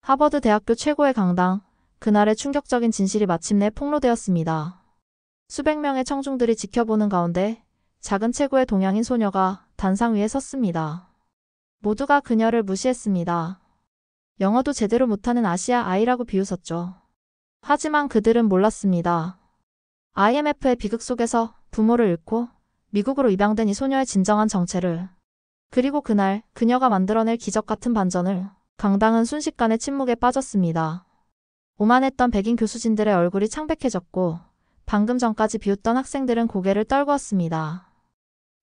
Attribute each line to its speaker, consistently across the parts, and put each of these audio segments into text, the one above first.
Speaker 1: 하버드 대학교 최고의 강당, 그날의 충격적인 진실이 마침내 폭로되었습니다. 수백 명의 청중들이 지켜보는 가운데 작은 체구의 동양인 소녀가 단상 위에 섰습니다. 모두가 그녀를 무시했습니다. 영어도 제대로 못하는 아시아 아이라고 비웃었죠. 하지만 그들은 몰랐습니다. IMF의 비극 속에서 부모를 잃고 미국으로 입양된 이 소녀의 진정한 정체를, 그리고 그날 그녀가 만들어낼 기적 같은 반전을. 강당은 순식간에 침묵에 빠졌습니다. 오만했던 백인 교수진들의 얼굴이 창백해졌고 방금 전까지 비웃던 학생들은 고개를 떨구었습니다.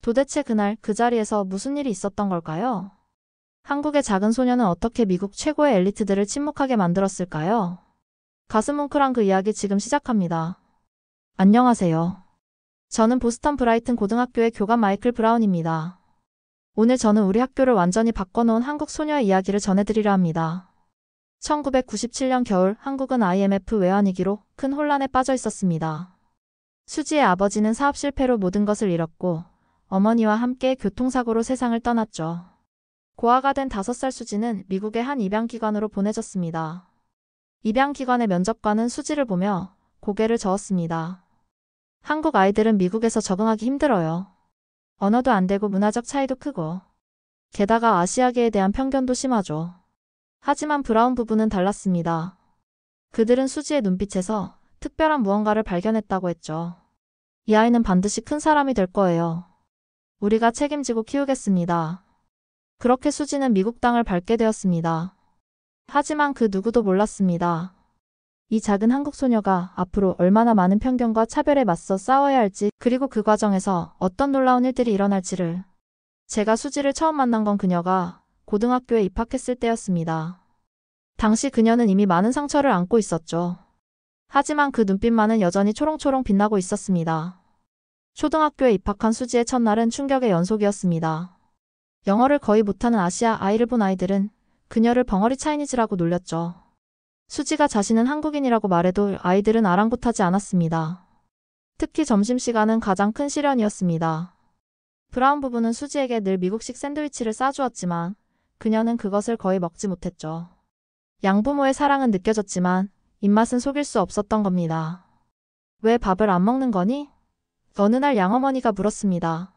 Speaker 1: 도대체 그날 그 자리에서 무슨 일이 있었던 걸까요? 한국의 작은 소녀는 어떻게 미국 최고의 엘리트들을 침묵하게 만들었을까요? 가슴 뭉클한 그 이야기 지금 시작합니다. 안녕하세요. 저는 보스턴 브라이튼 고등학교의 교감 마이클 브라운입니다. 오늘 저는 우리 학교를 완전히 바꿔놓은 한국 소녀의 이야기를 전해드리려 합니다. 1997년 겨울 한국은 IMF 외환위기로 큰 혼란에 빠져 있었습니다. 수지의 아버지는 사업 실패로 모든 것을 잃었고 어머니와 함께 교통사고로 세상을 떠났죠. 고아가 된 5살 수지는 미국의 한 입양기관으로 보내졌습니다. 입양기관의 면접관은 수지를 보며 고개를 저었습니다. 한국 아이들은 미국에서 적응하기 힘들어요. 언어도 안 되고 문화적 차이도 크고 게다가 아시아계에 대한 편견도 심하죠. 하지만 브라운 부부는 달랐습니다. 그들은 수지의 눈빛에서 특별한 무언가를 발견했다고 했죠. 이 아이는 반드시 큰 사람이 될 거예요. 우리가 책임지고 키우겠습니다. 그렇게 수지는 미국 땅을 밟게 되었습니다. 하지만 그 누구도 몰랐습니다. 이 작은 한국 소녀가 앞으로 얼마나 많은 편견과 차별에 맞서 싸워야 할지, 그리고 그 과정에서 어떤 놀라운 일들이 일어날지를. 제가 수지를 처음 만난 건 그녀가 고등학교에 입학했을 때였습니다. 당시 그녀는 이미 많은 상처를 안고 있었죠. 하지만 그 눈빛만은 여전히 초롱초롱 빛나고 있었습니다. 초등학교에 입학한 수지의 첫날은 충격의 연속이었습니다. 영어를 거의 못하는 아시아 아이를 본 아이들은 그녀를 벙어리 차이니즈라고 놀렸죠. 수지가 자신은 한국인이라고 말해도 아이들은 아랑곳하지 않았습니다. 특히 점심시간은 가장 큰 시련이었습니다. 브라운 부부는 수지에게 늘 미국식 샌드위치를 싸주었지만 그녀는 그것을 거의 먹지 못했죠. 양부모의 사랑은 느껴졌지만 입맛은 속일 수 없었던 겁니다. 왜 밥을 안 먹는 거니? 어느 날 양어머니가 물었습니다.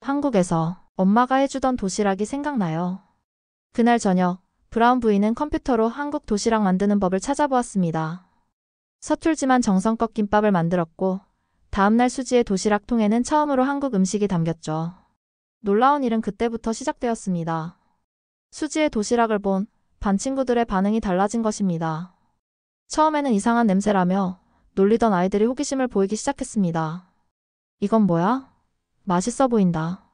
Speaker 1: 한국에서 엄마가 해주던 도시락이 생각나요. 그날 저녁 브라운 부인은 컴퓨터로 한국 도시락 만드는 법을 찾아보았습니다. 서툴지만 정성껏 김밥을 만들었고 다음날 수지의 도시락 통에는 처음으로 한국 음식이 담겼죠. 놀라운 일은 그때부터 시작되었습니다. 수지의 도시락을 본 반 친구들의 반응이 달라진 것입니다. 처음에는 이상한 냄새라며 놀리던 아이들이 호기심을 보이기 시작했습니다. 이건 뭐야? 맛있어 보인다.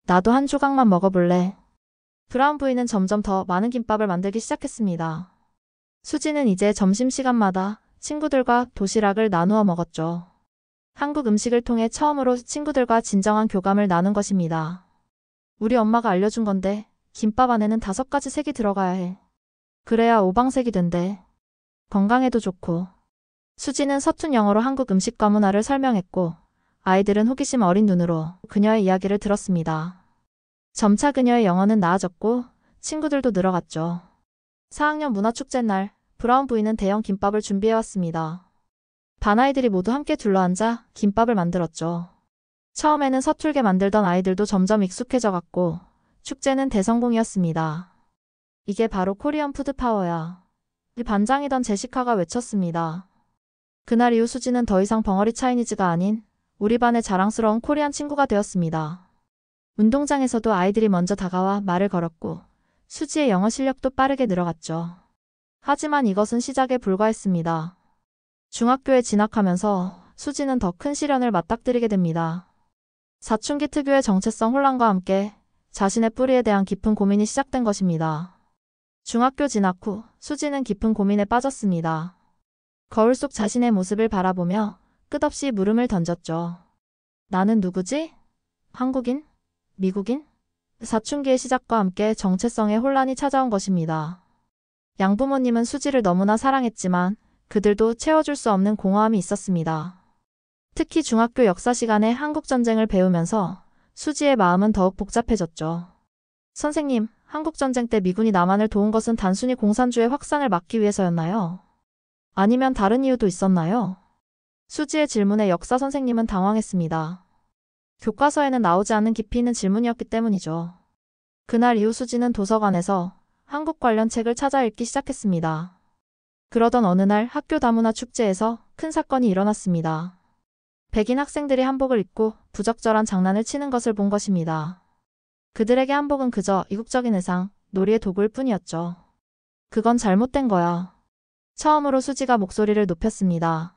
Speaker 1: 나도 한 조각만 먹어볼래. 브라운 부인은 점점 더 많은 김밥을 만들기 시작했습니다. 수지는 이제 점심시간마다 친구들과 도시락을 나누어 먹었죠. 한국 음식을 통해 처음으로 친구들과 진정한 교감을 나눈 것입니다. 우리 엄마가 알려준 건데 김밥 안에는 5가지 색이 들어가야 해. 그래야 오방색이 된대. 건강에도 좋고. 수지는 서툰 영어로 한국 음식과 문화를 설명했고 아이들은 호기심 어린 눈으로 그녀의 이야기를 들었습니다. 점차 그녀의 영어는 나아졌고 친구들도 늘어갔죠. 4학년 문화축제 날 브라운 부인은 대형 김밥을 준비해왔습니다. 반 아이들이 모두 함께 둘러앉아 김밥을 만들었죠. 처음에는 서툴게 만들던 아이들도 점점 익숙해져갔고 축제는 대성공이었습니다. 이게 바로 코리안 푸드 파워야. 반장이던 제시카가 외쳤습니다. 그날 이후 수지는 더 이상 벙어리 차이니즈가 아닌 우리 반의 자랑스러운 코리안 친구가 되었습니다. 운동장에서도 아이들이 먼저 다가와 말을 걸었고 수지의 영어 실력도 빠르게 늘어갔죠. 하지만 이것은 시작에 불과했습니다. 중학교에 진학하면서 수지는 더 큰 시련을 맞닥뜨리게 됩니다. 사춘기 특유의 정체성 혼란과 함께 자신의 뿌리에 대한 깊은 고민이 시작된 것입니다. 중학교 진학 후 수지는 깊은 고민에 빠졌습니다. 거울 속 자신의 모습을 바라보며 끝없이 물음을 던졌죠. 나는 누구지? 한국인? 미국인? 사춘기의 시작과 함께 정체성의 혼란이 찾아온 것입니다. 양부모님은 수지를 너무나 사랑했지만 그들도 채워줄 수 없는 공허함이 있었습니다. 특히 중학교 역사 시간에 한국전쟁을 배우면서 수지의 마음은 더욱 복잡해졌죠. 선생님, 한국전쟁 때 미군이 남한을 도운 것은 단순히 공산주의 확산을 막기 위해서였나요? 아니면 다른 이유도 있었나요? 수지의 질문에 역사 선생님은 당황했습니다. 교과서에는 나오지 않는 깊이 있는 질문이었기 때문이죠. 그날 이후 수지는 도서관에서 한국 관련 책을 찾아 읽기 시작했습니다. 그러던 어느 날 학교 다문화 축제에서 큰 사건이 일어났습니다. 백인 학생들이 한복을 입고 부적절한 장난을 치는 것을 본 것입니다. 그들에게 한복은 그저 이국적인 의상, 놀이의 도구일 뿐이었죠. 그건 잘못된 거야. 처음으로 수지가 목소리를 높였습니다.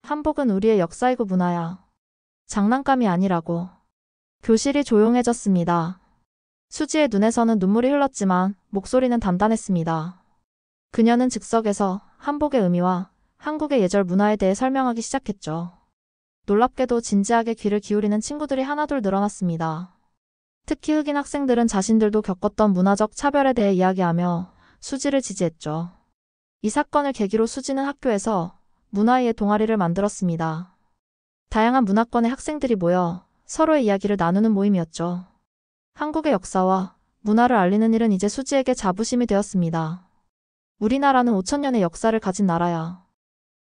Speaker 1: 한복은 우리의 역사이고 문화야. 장난감이 아니라고. 교실이 조용해졌습니다. 수지의 눈에서는 눈물이 흘렀지만 목소리는 단단했습니다. 그녀는 즉석에서 한복의 의미와 한국의 예절 문화에 대해 설명하기 시작했죠. 놀랍게도 진지하게 귀를 기울이는 친구들이 하나둘 늘어났습니다. 특히 흑인 학생들은 자신들도 겪었던 문화적 차별에 대해 이야기하며 수지를 지지했죠. 이 사건을 계기로 수지는 학교에서 문화의의 동아리를 만들었습니다. 다양한 문화권의 학생들이 모여 서로의 이야기를 나누는 모임이었죠. 한국의 역사와 문화를 알리는 일은 이제 수지에게 자부심이 되었습니다. 우리나라는 5천년의 역사를 가진 나라야.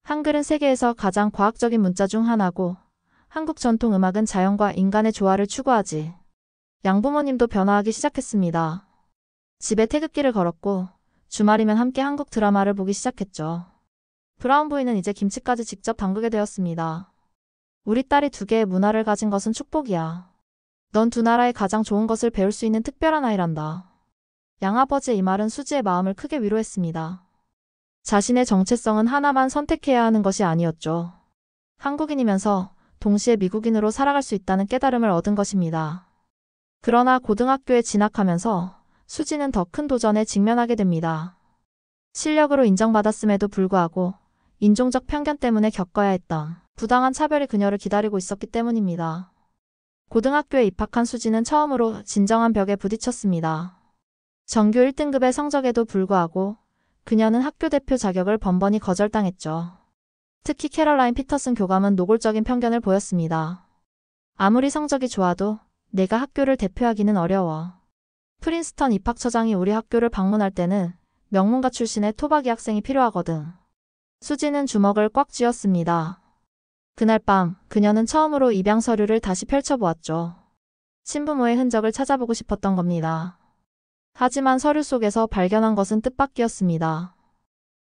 Speaker 1: 한글은 세계에서 가장 과학적인 문자 중 하나고 한국 전통 음악은 자연과 인간의 조화를 추구하지. 양부모님도 변화하기 시작했습니다. 집에 태극기를 걸었고 주말이면 함께 한국 드라마를 보기 시작했죠. 브라운 부인은 이제 김치까지 직접 담그게 되었습니다. 우리 딸이 2개의 문화를 가진 것은 축복이야. 넌 두 나라의 가장 좋은 것을 배울 수 있는 특별한 아이란다. 양아버지의 이 말은 수지의 마음을 크게 위로했습니다. 자신의 정체성은 하나만 선택해야 하는 것이 아니었죠. 한국인이면서 동시에 미국인으로 살아갈 수 있다는 깨달음을 얻은 것입니다. 그러나 고등학교에 진학하면서 수지는 더 큰 도전에 직면하게 됩니다. 실력으로 인정받았음에도 불구하고 인종적 편견 때문에 겪어야 했던 부당한 차별이 그녀를 기다리고 있었기 때문입니다. 고등학교에 입학한 수지는 처음으로 진정한 벽에 부딪혔습니다. 전교 1등급의 성적에도 불구하고 그녀는 학교 대표 자격을 번번이 거절당했죠. 특히 캐럴라인 피터슨 교감은 노골적인 편견을 보였습니다. 아무리 성적이 좋아도 내가 학교를 대표하기는 어려워. 프린스턴 입학처장이 우리 학교를 방문할 때는 명문가 출신의 토박이 학생이 필요하거든. 수지는 주먹을 꽉 쥐었습니다. 그날 밤 그녀는 처음으로 입양 서류를 다시 펼쳐보았죠. 친부모의 흔적을 찾아보고 싶었던 겁니다. 하지만 서류 속에서 발견한 것은 뜻밖이었습니다.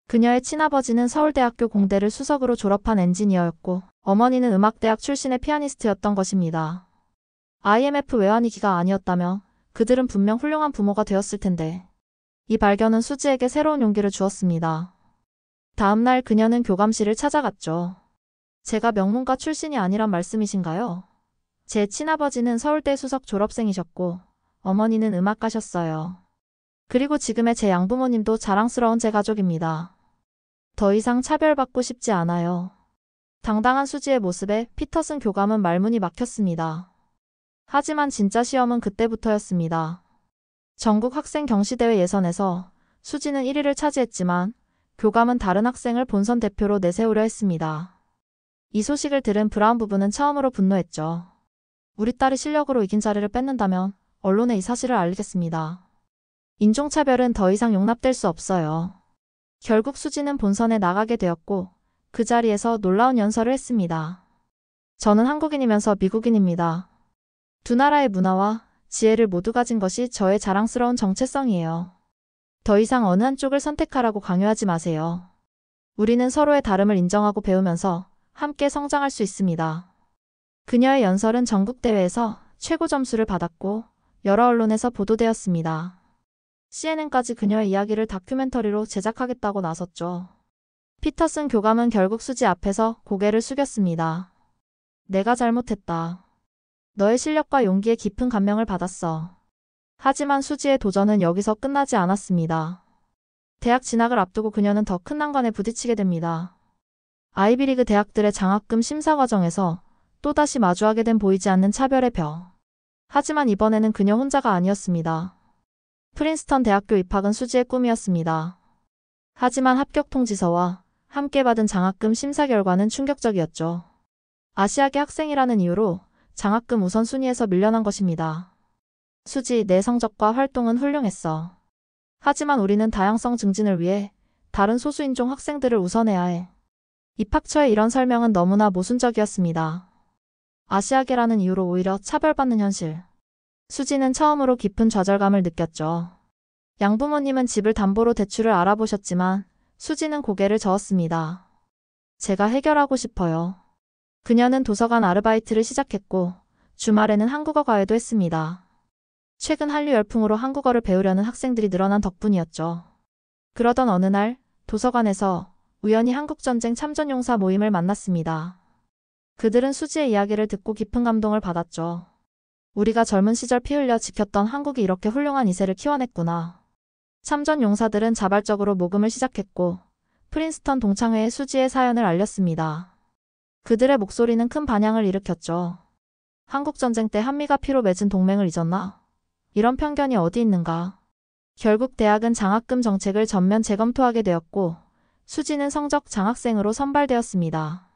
Speaker 1: 그녀의 친아버지는 서울대학교 공대를 수석으로 졸업한 엔지니어였고 어머니는 음악대학 출신의 피아니스트였던 것입니다. IMF 외환위기가 아니었다면 그들은 분명 훌륭한 부모가 되었을 텐데. 이 발견은 수지에게 새로운 용기를 주었습니다. 다음 날 그녀는 교감실을 찾아갔죠. 제가 명문가 출신이 아니란 말씀이신가요? 제 친아버지는 서울대 수석 졸업생이셨고 어머니는 음악가셨어요. 그리고 지금의 제 양부모님도 자랑스러운 제 가족입니다. 더 이상 차별받고 싶지 않아요. 당당한 수지의 모습에 피터슨 교감은 말문이 막혔습니다. 하지만 진짜 시험은 그때부터였습니다. 전국 학생 경시대회 예선에서 수지는 1위를 차지했지만 교감은 다른 학생을 본선 대표로 내세우려 했습니다. 이 소식을 들은 브라운 부부는 처음으로 분노했죠. 우리 딸이 실력으로 이긴 자리를 뺏는다면 언론에 이 사실을 알리겠습니다. 인종차별은 더 이상 용납될 수 없어요. 결국 수지는 본선에 나가게 되었고 그 자리에서 놀라운 연설을 했습니다. 저는 한국인이면서 미국인입니다. 두 나라의 문화와 지혜를 모두 가진 것이 저의 자랑스러운 정체성이에요. 더 이상 어느 한쪽을 선택하라고 강요하지 마세요. 우리는 서로의 다름을 인정하고 배우면서 함께 성장할 수 있습니다. 그녀의 연설은 전국대회에서 최고 점수를 받았고 여러 언론에서 보도되었습니다. CNN까지 그녀의 이야기를 다큐멘터리로 제작하겠다고 나섰죠. 피터슨 교감은 결국 수지 앞에서 고개를 숙였습니다. 내가 잘못했다. 너의 실력과 용기에 깊은 감명을 받았어. 하지만 수지의 도전은 여기서 끝나지 않았습니다. 대학 진학을 앞두고 그녀는 더 큰 난관에 부딪히게 됩니다. 아이비리그 대학들의 장학금 심사 과정에서 또다시 마주하게 된 보이지 않는 차별의 벽. 하지만 이번에는 그녀 혼자가 아니었습니다. 프린스턴 대학교 입학은 수지의 꿈이었습니다. 하지만 합격 통지서와 함께 받은 장학금 심사 결과는 충격적이었죠. 아시아계 학생이라는 이유로 장학금 우선순위에서 밀려난 것입니다. 수지, 내 성적과 활동은 훌륭했어. 하지만 우리는 다양성 증진을 위해 다른 소수인종 학생들을 우선해야 해. 입학처의 이런 설명은 너무나 모순적이었습니다. 아시아계라는 이유로 오히려 차별받는 현실. 수지는 처음으로 깊은 좌절감을 느꼈죠. 양부모님은 집을 담보로 대출을 알아보셨지만 수지는 고개를 저었습니다. 제가 해결하고 싶어요. 그녀는 도서관 아르바이트를 시작했고 주말에는 한국어 과외도 했습니다. 최근 한류 열풍으로 한국어를 배우려는 학생들이 늘어난 덕분이었죠. 그러던 어느 날 도서관에서 우연히 한국전쟁 참전용사 모임을 만났습니다. 그들은 수지의 이야기를 듣고 깊은 감동을 받았죠. 우리가 젊은 시절 피 흘려 지켰던 한국이 이렇게 훌륭한 이세를 키워냈구나. 참전 용사들은 자발적으로 모금을 시작했고 프린스턴 동창회에 수지의 사연을 알렸습니다. 그들의 목소리는 큰 반향을 일으켰죠. 한국전쟁 때 한미가 피로 맺은 동맹을 잊었나? 이런 편견이 어디 있는가? 결국 대학은 장학금 정책을 전면 재검토하게 되었고 수지는 성적 장학생으로 선발되었습니다.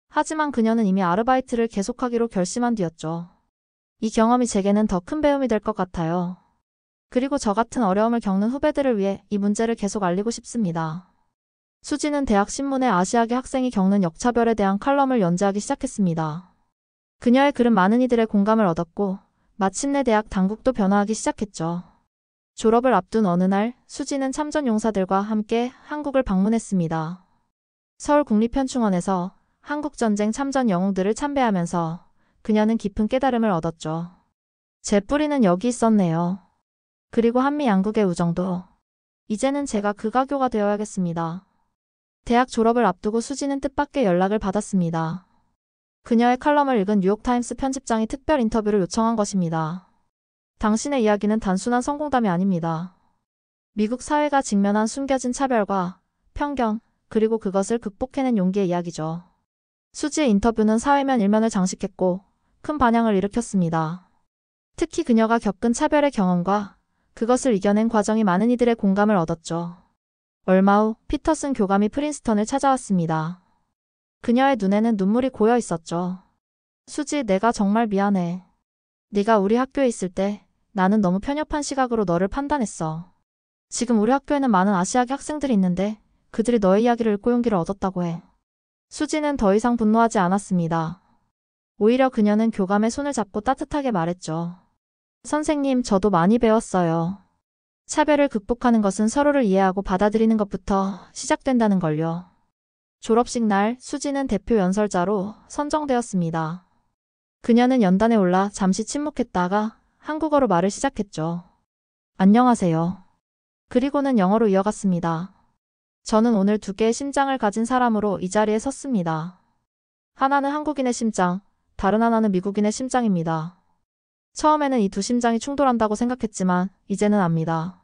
Speaker 1: 하지만 그녀는 이미 아르바이트를 계속하기로 결심한 뒤였죠. 이 경험이 제게는 더 큰 배움이 될 것 같아요. 그리고 저 같은 어려움을 겪는 후배들을 위해 이 문제를 계속 알리고 싶습니다. 수지는 대학 신문에 아시아계 학생이 겪는 역차별에 대한 칼럼을 연재하기 시작했습니다. 그녀의 글은 많은 이들의 공감을 얻었고 마침내 대학 당국도 변화하기 시작했죠. 졸업을 앞둔 어느 날 수지는 참전 용사들과 함께 한국을 방문했습니다. 서울 국립현충원에서 한국전쟁 참전 영웅들을 참배하면서 그녀는 깊은 깨달음을 얻었죠. 제 뿌리는 여기 있었네요. 그리고 한미 양국의 우정도. 이제는 제가 그 가교가 되어야겠습니다. 대학 졸업을 앞두고 수지는 뜻밖의 연락을 받았습니다. 그녀의 칼럼을 읽은 뉴욕타임스 편집장이 특별 인터뷰를 요청한 것입니다. 당신의 이야기는 단순한 성공담이 아닙니다. 미국 사회가 직면한 숨겨진 차별과 편견, 그리고 그것을 극복해낸 용기의 이야기죠. 수지의 인터뷰는 사회면 일면을 장식했고 큰 반향을 일으켰습니다. 특히 그녀가 겪은 차별의 경험과 그것을 이겨낸 과정이 많은 이들의 공감을 얻었죠. 얼마 후 피터슨 교감이 프린스턴을 찾아왔습니다. 그녀의 눈에는 눈물이 고여 있었죠. 수지, 내가 정말 미안해. 네가 우리 학교에 있을 때 나는 너무 편협한 시각으로 너를 판단했어. 지금 우리 학교에는 많은 아시아계 학생들이 있는데 그들이 너의 이야기를 읽고 용기를 얻었다고 해. 수지는 더 이상 분노하지 않았습니다. 오히려 그녀는 교감의 손을 잡고 따뜻하게 말했죠. 선생님, 저도 많이 배웠어요. 차별을 극복하는 것은 서로를 이해하고 받아들이는 것부터 시작된다는 걸요. 졸업식 날 수지는 대표 연설자로 선정되었습니다. 그녀는 연단에 올라 잠시 침묵했다가 한국어로 말을 시작했죠. 안녕하세요. 그리고는 영어로 이어갔습니다. 저는 오늘 두 개의 심장을 가진 사람으로 이 자리에 섰습니다. 하나는 한국인의 심장, 다른 하나는 미국인의 심장입니다. 처음에는 이 두 심장이 충돌한다고 생각했지만 이제는 압니다.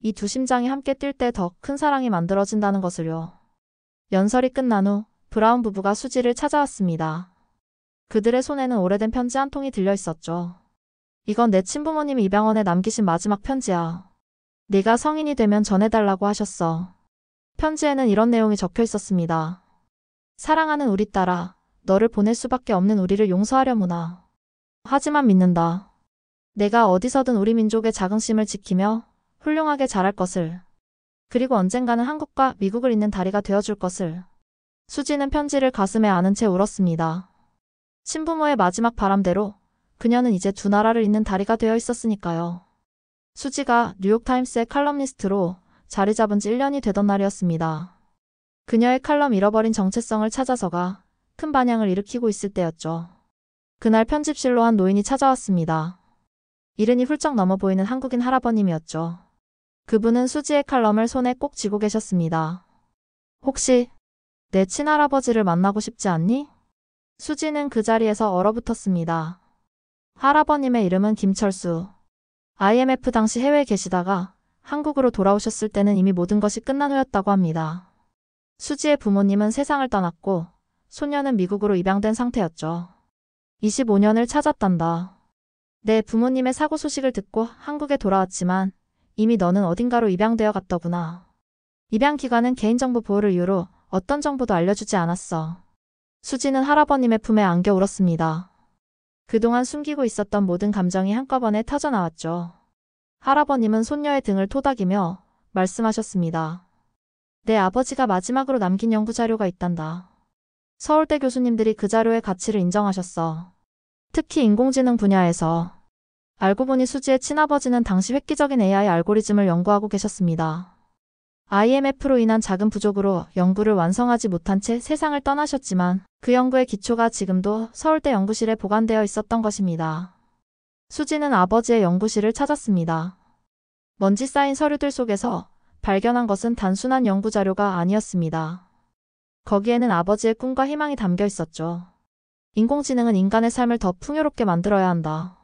Speaker 1: 이 두 심장이 함께 뛸 때 더 큰 사랑이 만들어진다는 것을요. 연설이 끝난 후 브라운 부부가 수지를 찾아왔습니다. 그들의 손에는 오래된 편지 한 통이 들려 있었죠. 이건 내 친부모님이 입양원에 남기신 마지막 편지야. 네가 성인이 되면 전해달라고 하셨어. 편지에는 이런 내용이 적혀 있었습니다. 사랑하는 우리 딸아, 너를 보낼 수밖에 없는 우리를 용서하려무나. 하지만 믿는다. 내가 어디서든 우리 민족의 자긍심을 지키며 훌륭하게 자랄 것을. 그리고 언젠가는 한국과 미국을 잇는 다리가 되어줄 것을. 수지는 편지를 가슴에 안은 채 울었습니다. 친부모의 마지막 바람대로 그녀는 이제 두 나라를 잇는 다리가 되어 있었으니까요. 수지가 뉴욕타임스의 칼럼니스트로 자리 잡은 지 1년이 되던 날이었습니다. 그녀의 칼럼 잃어버린 정체성을 찾아서가 큰 반향을 일으키고 있을 때였죠. 그날 편집실로 한 노인이 찾아왔습니다. 이른이 훌쩍 넘어 보이는 한국인 할아버님이었죠. 그분은 수지의 칼럼을 손에 꼭 쥐고 계셨습니다. 혹시 내 친할아버지를 만나고 싶지 않니? 수지는 그 자리에서 얼어붙었습니다. 할아버님의 이름은 김철수. IMF 당시 해외에 계시다가 한국으로 돌아오셨을 때는 이미 모든 것이 끝난 후였다고 합니다. 수지의 부모님은 세상을 떠났고 소녀는 미국으로 입양된 상태였죠. 25년을 찾았단다. 내 부모님의 사고 소식을 듣고 한국에 돌아왔지만 이미 너는 어딘가로 입양되어 갔더구나. 입양 기관은 개인정보 보호를 이유로 어떤 정보도 알려주지 않았어. 수지는 할아버님의 품에 안겨 울었습니다. 그동안 숨기고 있었던 모든 감정이 한꺼번에 터져나왔죠. 할아버님은 손녀의 등을 토닥이며 말씀하셨습니다. 내 아버지가 마지막으로 남긴 연구 자료가 있단다. 서울대 교수님들이 그 자료의 가치를 인정하셨어. 특히 인공지능 분야에서. 알고 보니 수지의 친아버지는 당시 획기적인 AI 알고리즘을 연구하고 계셨습니다. IMF로 인한 자금 부족으로 연구를 완성하지 못한 채 세상을 떠나셨지만 그 연구의 기초가 지금도 서울대 연구실에 보관되어 있었던 것입니다. 수지는 아버지의 연구실을 찾았습니다. 먼지 쌓인 서류들 속에서 발견한 것은 단순한 연구 자료가 아니었습니다. 거기에는 아버지의 꿈과 희망이 담겨 있었죠. 인공지능은 인간의 삶을 더 풍요롭게 만들어야 한다.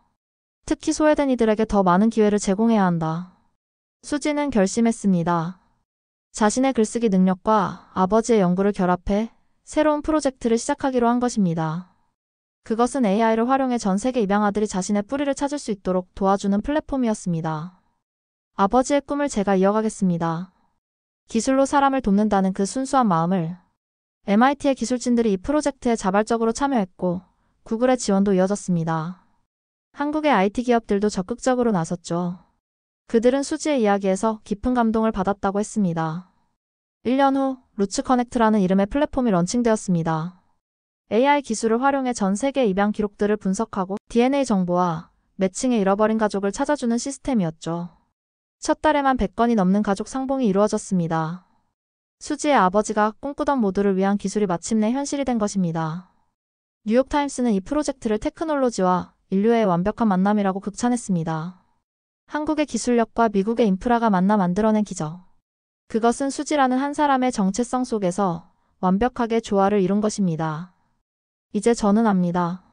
Speaker 1: 특히 소외된 이들에게 더 많은 기회를 제공해야 한다. 수지는 결심했습니다. 자신의 글쓰기 능력과 아버지의 연구를 결합해 새로운 프로젝트를 시작하기로 한 것입니다. 그것은 AI를 활용해 전 세계 입양아들이 자신의 뿌리를 찾을 수 있도록 도와주는 플랫폼이었습니다. 아버지의 꿈을 제가 이어가겠습니다. 기술로 사람을 돕는다는 그 순수한 마음을. MIT의 기술진들이 이 프로젝트에 자발적으로 참여했고 구글의 지원도 이어졌습니다. 한국의 IT 기업들도 적극적으로 나섰죠. 그들은 수지의 이야기에서 깊은 감동을 받았다고 했습니다. 1년 후 루츠커넥트라는 이름의 플랫폼이 런칭되었습니다. AI 기술을 활용해 전 세계 입양 기록들을 분석하고 DNA 정보와 매칭해 잃어버린 가족을 찾아주는 시스템이었죠. 첫 달에만 100건이 넘는 가족 상봉이 이루어졌습니다. 수지의 아버지가 꿈꾸던 모두를 위한 기술이 마침내 현실이 된 것입니다. 뉴욕타임스는 이 프로젝트를 테크놀로지와 인류의 완벽한 만남이라고 극찬했습니다. 한국의 기술력과 미국의 인프라가 만나 만들어낸 기적. 그것은 수지라는 한 사람의 정체성 속에서 완벽하게 조화를 이룬 것입니다. 이제 저는 압니다.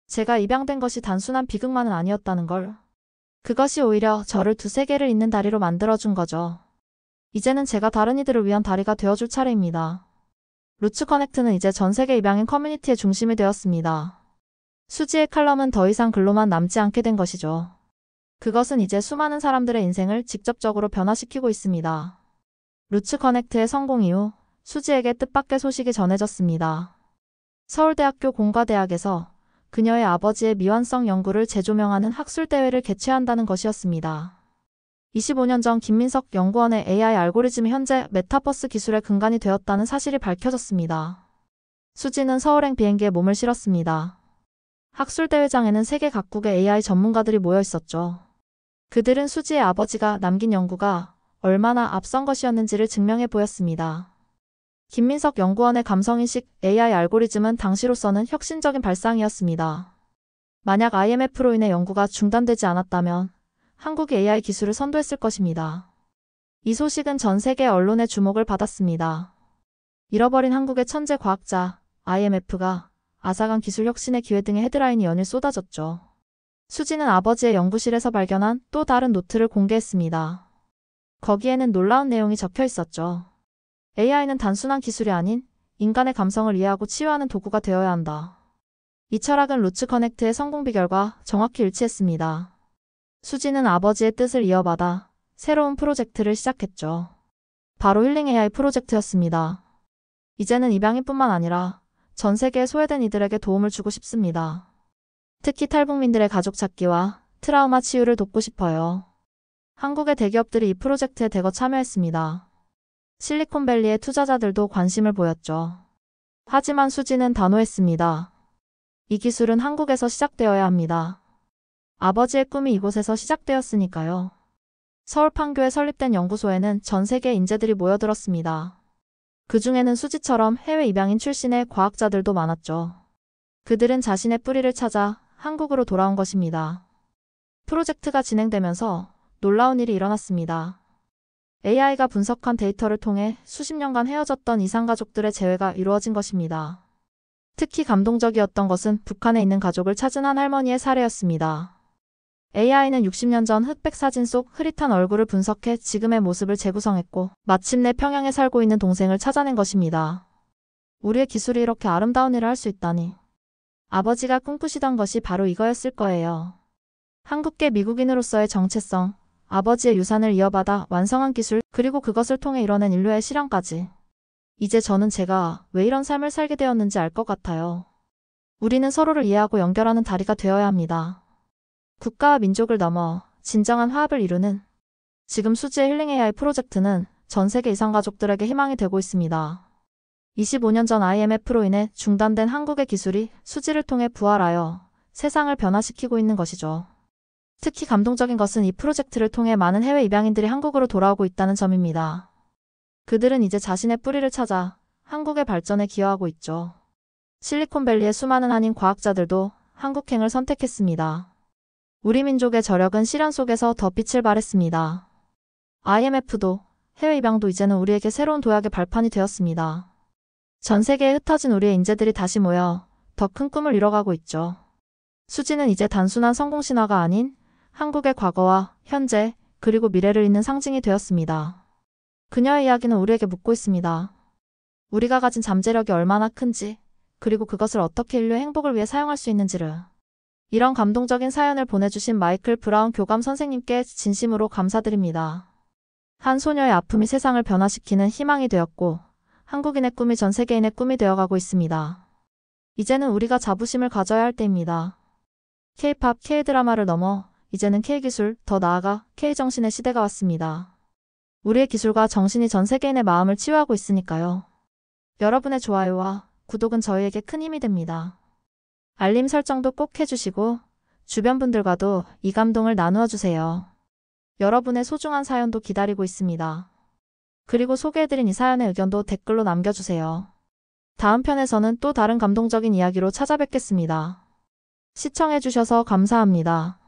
Speaker 1: 제가 입양된 것이 단순한 비극만은 아니었다는 걸. 그것이 오히려 저를 두세 개를 잇는 다리로 만들어준 거죠. 이제는 제가 다른 이들을 위한 다리가 되어줄 차례입니다. 루츠커넥트는 이제 전 세계 입양인 커뮤니티의 중심이 되었습니다. 수지의 칼럼은 더 이상 글로만 남지 않게 된 것이죠. 그것은 이제 수많은 사람들의 인생을 직접적으로 변화시키고 있습니다. 루츠커넥트의 성공 이후 수지에게 뜻밖의 소식이 전해졌습니다. 서울대학교 공과대학에서 그녀의 아버지의 미완성 연구를 재조명하는 학술대회를 개최한다는 것이었습니다. 25년 전 김민석 연구원의 AI 알고리즘이 현재 메타버스 기술의 근간이 되었다는 사실이 밝혀졌습니다. 수지는 서울행 비행기에 몸을 실었습니다. 학술대회장에는 세계 각국의 AI 전문가들이 모여 있었죠. 그들은 수지의 아버지가 남긴 연구가 얼마나 앞선 것이었는지를 증명해 보였습니다. 김민석 연구원의 감성인식 AI 알고리즘은 당시로서는 혁신적인 발상이었습니다. 만약 IMF로 인해 연구가 중단되지 않았다면 한국이 AI 기술을 선도했을 것입니다. 이 소식은 전 세계 언론의 주목을 받았습니다. 잃어버린 한국의 천재 과학자 IMF가 아사간 기술 혁신의 기회 등의 헤드라인이 연일 쏟아졌죠. 수지는 아버지의 연구실에서 발견한 또 다른 노트를 공개했습니다. 거기에는 놀라운 내용이 적혀 있었죠. AI는 단순한 기술이 아닌 인간의 감성을 이해하고 치유하는 도구가 되어야 한다. 이 철학은 루츠커넥트의 성공 비결과 정확히 일치했습니다. 수지는 아버지의 뜻을 이어받아 새로운 프로젝트를 시작했죠. 바로 힐링 AI 프로젝트였습니다. 이제는 입양인뿐만 아니라 전 세계의 소외된 이들에게 도움을 주고 싶습니다. 특히 탈북민들의 가족 찾기와 트라우마 치유를 돕고 싶어요. 한국의 대기업들이 이 프로젝트에 대거 참여했습니다. 실리콘밸리의 투자자들도 관심을 보였죠. 하지만 수지는 단호했습니다. 이 기술은 한국에서 시작되어야 합니다. 아버지의 꿈이 이곳에서 시작되었으니까요. 서울 판교에 설립된 연구소에는 전 세계 인재들이 모여들었습니다. 그 중에는 수지처럼 해외 입양인 출신의 과학자들도 많았죠. 그들은 자신의 뿌리를 찾아 한국으로 돌아온 것입니다. 프로젝트가 진행되면서 놀라운 일이 일어났습니다. AI가 분석한 데이터를 통해 수십 년간 헤어졌던 이상가족들의 재회가 이루어진 것입니다. 특히 감동적이었던 것은 북한에 있는 가족을 찾은 한 할머니의 사례였습니다. AI는 60년 전 흑백 사진 속 흐릿한 얼굴을 분석해 지금의 모습을 재구성했고 마침내 평양에 살고 있는 동생을 찾아낸 것입니다. 우리의 기술이 이렇게 아름다운 일을 할 수 있다니. 아버지가 꿈꾸시던 것이 바로 이거였을 거예요. 한국계 미국인으로서의 정체성, 아버지의 유산을 이어받아 완성한 기술, 그리고 그것을 통해 이뤄낸 인류의 실현까지. 이제 저는 제가 왜 이런 삶을 살게 되었는지 알 것 같아요. 우리는 서로를 이해하고 연결하는 다리가 되어야 합니다. 국가와 민족을 넘어 진정한 화합을 이루는 지금 수지의 힐링 AI 프로젝트는 전 세계 이산 가족들에게 희망이 되고 있습니다. 25년 전 IMF로 인해 중단된 한국의 기술이 수지를 통해 부활하여 세상을 변화시키고 있는 것이죠. 특히 감동적인 것은 이 프로젝트를 통해 많은 해외 입양인들이 한국으로 돌아오고 있다는 점입니다. 그들은 이제 자신의 뿌리를 찾아 한국의 발전에 기여하고 있죠. 실리콘밸리의 수많은 한인 과학자들도 한국행을 선택했습니다. 우리 민족의 저력은 시련 속에서 더 빛을 발했습니다. IMF도 해외 입양도 이제는 우리에게 새로운 도약의 발판이 되었습니다. 전 세계에 흩어진 우리의 인재들이 다시 모여 더 큰 꿈을 이뤄가고 있죠. 수지는 이제 단순한 성공 신화가 아닌 한국의 과거와 현재 그리고 미래를 잇는 상징이 되었습니다. 그녀의 이야기는 우리에게 묻고 있습니다. 우리가 가진 잠재력이 얼마나 큰지 그리고 그것을 어떻게 인류의 행복을 위해 사용할 수 있는지를. 이런 감동적인 사연을 보내주신 마이클 브라운 교감 선생님께 진심으로 감사드립니다. 한 소녀의 아픔이 세상을 변화시키는 희망이 되었고 한국인의 꿈이 전 세계인의 꿈이 되어가고 있습니다. 이제는 우리가 자부심을 가져야 할 때입니다. K-팝, K-드라마를 넘어 이제는 K-기술, 더 나아가 K-정신의 시대가 왔습니다. 우리의 기술과 정신이 전 세계인의 마음을 치유하고 있으니까요. 여러분의 좋아요와 구독은 저희에게 큰 힘이 됩니다. 알림 설정도 꼭 해주시고 주변 분들과도 이 감동을 나누어 주세요. 여러분의 소중한 사연도 기다리고 있습니다. 그리고 소개해드린 이 사연의 의견도 댓글로 남겨주세요. 다음 편에서는 또 다른 감동적인 이야기로 찾아뵙겠습니다. 시청해주셔서 감사합니다.